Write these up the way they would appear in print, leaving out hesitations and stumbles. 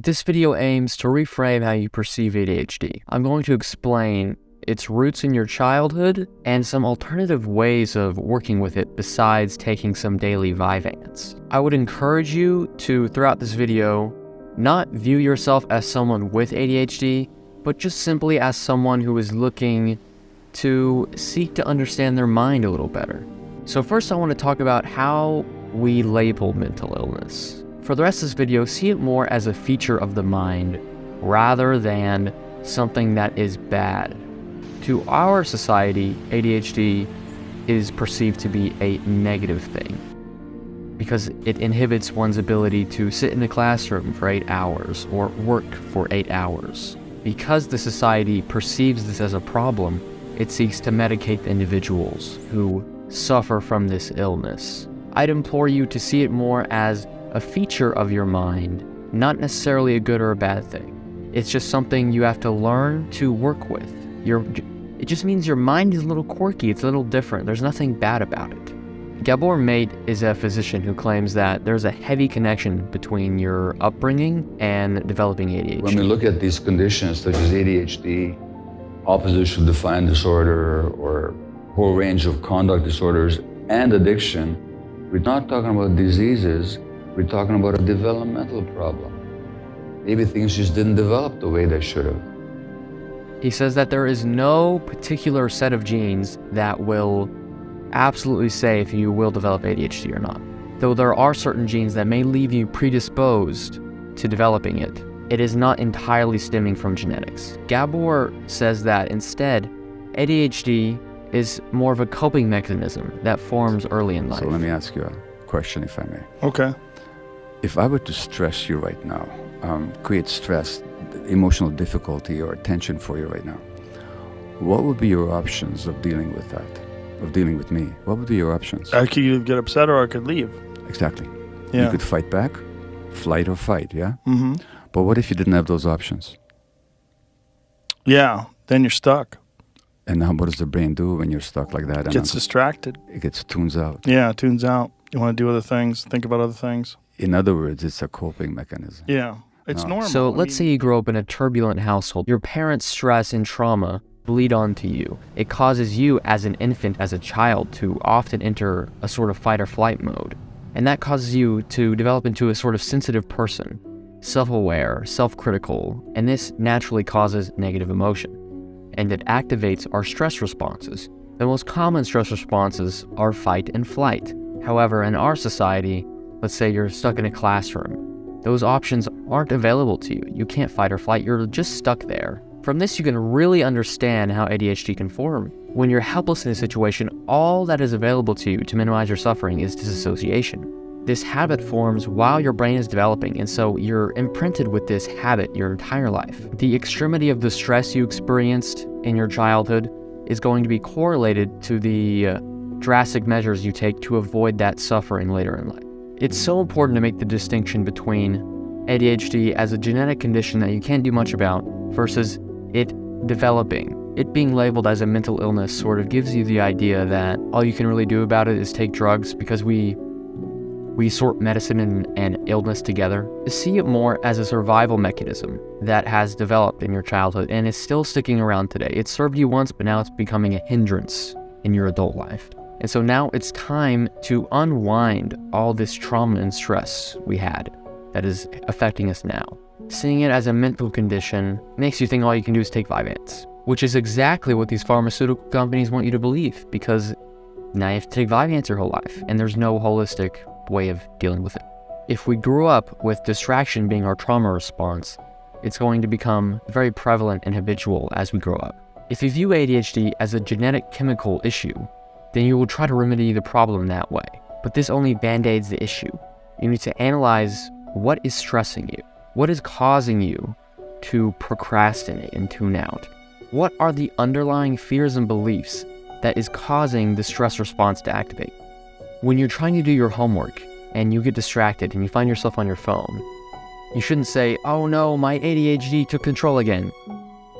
This video aims to reframe how you perceive ADHD. I'm going to explain its roots in your childhood and some alternative ways of working with it besides taking some daily Vyvanse. I would encourage you to, throughout this video, not view yourself as someone with ADHD, but just simply as someone who is looking to seek to understand their mind a little better. So first I want to talk about how we label mental illness. For the rest of this video, see it more as a feature of the mind rather than something that is bad. To our society, ADHD is perceived to be a negative thing because it inhibits one's ability to sit in the classroom for 8 hours or work for 8 hours. Because the society perceives this as a problem, it seeks to medicate the individuals who suffer from this illness. I'd implore you to see it more as a feature of your mind, not necessarily a good or a bad thing. It's just something you have to learn to work with. It just means your mind is a little quirky, it's a little different. There's nothing bad about it. Gabor Mate is a physician who claims that there's a heavy connection between your upbringing and developing ADHD. When we look at these conditions such as ADHD, oppositional defiant disorder, or whole range of conduct disorders and addiction, we're not talking about diseases, we're talking about a developmental problem. Maybe things just didn't develop the way they should have. He says that there is no particular set of genes that will absolutely say if you will develop ADHD or not. Though there are certain genes that may leave you predisposed to developing it, it is not entirely stemming from genetics. Gabor says that instead, ADHD is more of a coping mechanism that forms early in life. So let me ask you a question, if I may. Okay. If I were to stress you right now, create stress, emotional difficulty or tension for you right now, what would be your options of dealing with that, of dealing with me? What would be your options? I could either get upset or I could leave. Exactly. Yeah. You could fight back, flight or fight, yeah? Mm-hmm. But what if you didn't have those options? Yeah, then you're stuck. And now what does the brain do when you're stuck like that? It gets distracted. It gets tunes out. Yeah, it tunes out. You want to do other things, think about other things. In other words, it's a coping mechanism. Yeah, it's normal. So let's say you grow up in a turbulent household. Your parents' stress and trauma bleed onto you. It causes you as an infant, as a child, to often enter a sort of fight or flight mode. And that causes you to develop into a sort of sensitive person, self-aware, self-critical, and this naturally causes negative emotion. And it activates our stress responses. The most common stress responses are fight and flight. However, in our society, let's say you're stuck in a classroom. Those options aren't available to you. You can't fight or flight, you're just stuck there. From this, you can really understand how ADHD can form. When you're helpless in a situation, all that is available to you to minimize your suffering is disassociation. This habit forms while your brain is developing, and so you're imprinted with this habit your entire life. The extremity of the stress you experienced in your childhood is going to be correlated to the drastic measures you take to avoid that suffering later in life. It's so important to make the distinction between ADHD as a genetic condition that you can't do much about versus it developing. It being labeled as a mental illness sort of gives you the idea that all you can really do about it is take drugs because we sort medicine and illness together. See it more as a survival mechanism that has developed in your childhood and is still sticking around today. It served you once, but now it's becoming a hindrance in your adult life. And so now it's time to unwind all this trauma and stress we had that is affecting us now. Seeing it as a mental condition makes you think all you can do is take Vyvanse, which is exactly what these pharmaceutical companies want you to believe, because now you have to take Vyvanse your whole life, and there's no holistic way of dealing with it. If we grew up with distraction being our trauma response, it's going to become very prevalent and habitual as we grow up. If you view ADHD as a genetic chemical issue, then you will try to remedy the problem that way. But this only band-aids the issue. You need to analyze what is stressing you. What is causing you to procrastinate and tune out? What are the underlying fears and beliefs that is causing the stress response to activate? When you're trying to do your homework and you get distracted and you find yourself on your phone, you shouldn't say, "Oh no, my ADHD took control again."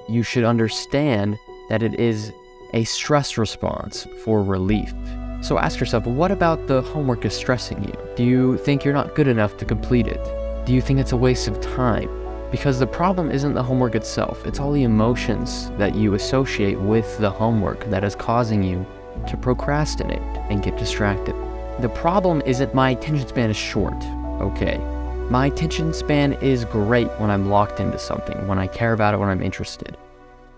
You should understand that it is a stress response for relief. So ask yourself, what about the homework is stressing you? Do you think you're not good enough to complete it? Do you think it's a waste of time? Because the problem isn't the homework itself, it's all the emotions that you associate with the homework that is causing you to procrastinate and get distracted. The problem isn't my attention span is short, okay? My attention span is great when I'm locked into something, when I care about it, when I'm interested.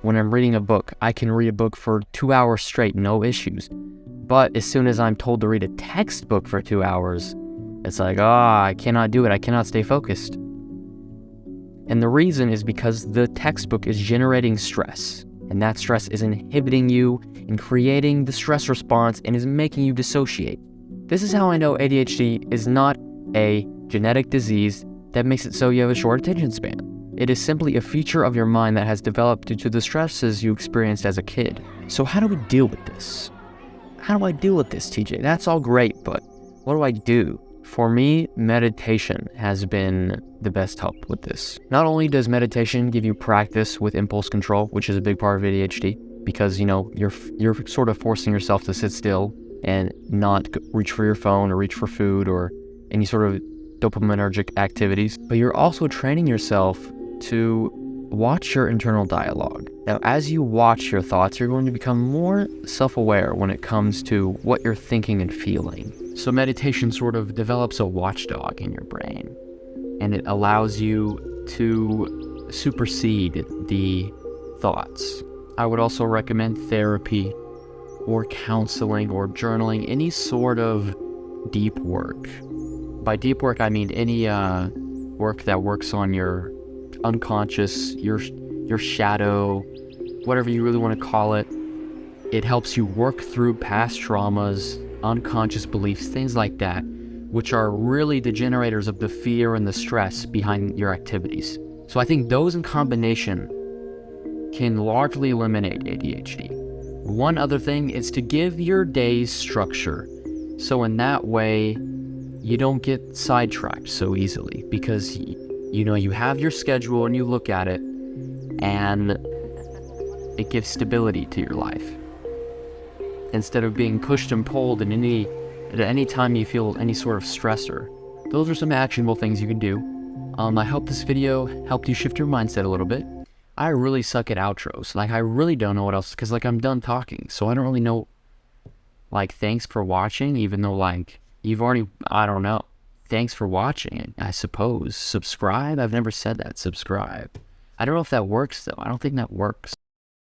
When I'm reading a book, I can read a book for 2 hours straight, no issues. But as soon as I'm told to read a textbook for 2 hours, it's like, I cannot do it, I cannot stay focused. And the reason is because the textbook is generating stress, and that stress is inhibiting you and creating the stress response and is making you dissociate. This is how I know ADHD is not a genetic disease that makes it so you have a short attention span. It is simply a feature of your mind that has developed due to the stresses you experienced as a kid. So how do we deal with this? How do I deal with this, TJ? That's all great, but what do I do? For me, meditation has been the best help with this. Not only does meditation give you practice with impulse control, which is a big part of ADHD, because you're sort of forcing yourself to sit still and not reach for your phone or reach for food or any sort of dopaminergic activities, but you're also training yourself to watch your internal dialogue. Now, as you watch your thoughts, you're going to become more self-aware when it comes to what you're thinking and feeling. So meditation sort of develops a watchdog in your brain, and it allows you to supersede the thoughts. I would also recommend therapy or counseling or journaling, any sort of deep work. By deep work, I mean any work that works on your unconscious, your shadow, whatever you really want to call it. It helps you work through past traumas, unconscious beliefs, things like that, which are really the generators of the fear and the stress behind your activities. So I think those in combination can largely eliminate ADHD. One other thing is to give your days structure. So in that way, you don't get sidetracked so easily, because you have your schedule and you look at it and it gives stability to your life. Instead of being pushed and pulled at any time you feel any sort of stressor. Those are some actionable things you can do. I hope this video helped you shift your mindset a little bit. I really suck at outros. I really don't know what else, because I'm done talking. So I don't really know, thanks for watching, even though you've already, I don't know. Thanks for watching, I suppose. Subscribe? I've never said that, subscribe. I don't know if that works though. I don't think that works.